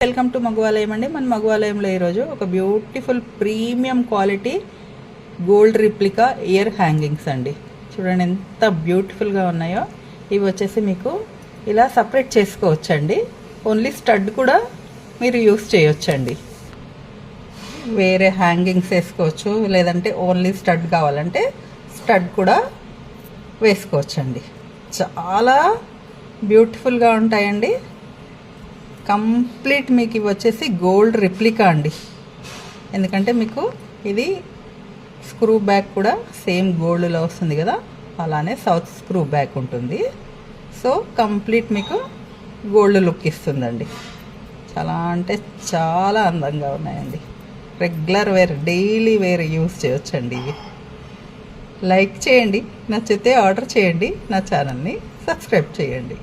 Welcome to మగవాలయం అండి. మన మగవాలయంలో ఈరోజు ఒక beautiful premium quality gold replica ear hangings అండి. చూడండి ఎంత బ్యూటిఫుల్గా ఉన్నాయో. ఇవి వచ్చేసి మీకు ఇలా సపరేట్ చేసుకోవచ్చండి. ఓన్లీ స్టడ్ కూడా మీరు యూస్ చేయొచ్చండి. వేరే హ్యాంగింగ్స్ వేసుకోవచ్చు, లేదంటే ఓన్లీ స్టడ్ కావాలంటే స్టడ్ కూడా వేసుకోవచ్చండి. చాలా బ్యూటిఫుల్గా ఉంటాయండి. కంప్లీట్ మీకు ఇవి వచ్చేసి గోల్డ్ రిప్లికా అండి. ఎందుకంటే మీకు ఇది స్క్రూ బ్యాక్ కూడా సేమ్ గోల్డ్లో వస్తుంది కదా, అలానే సౌత్ స్క్రూ బ్యాక్ ఉంటుంది. సో కంప్లీట్ మీకు గోల్డ్ లుక్ ఇస్తుందండి. చాలా అంటే చాలా అందంగా ఉన్నాయండి. Regular wear, daily wear use చేయొచ్చండి. ఇవి లైక్ చేయండి, నచ్చితే ఆర్డర్ చేయండి, నా ఛానల్ని సబ్స్క్రైబ్ చేయండి.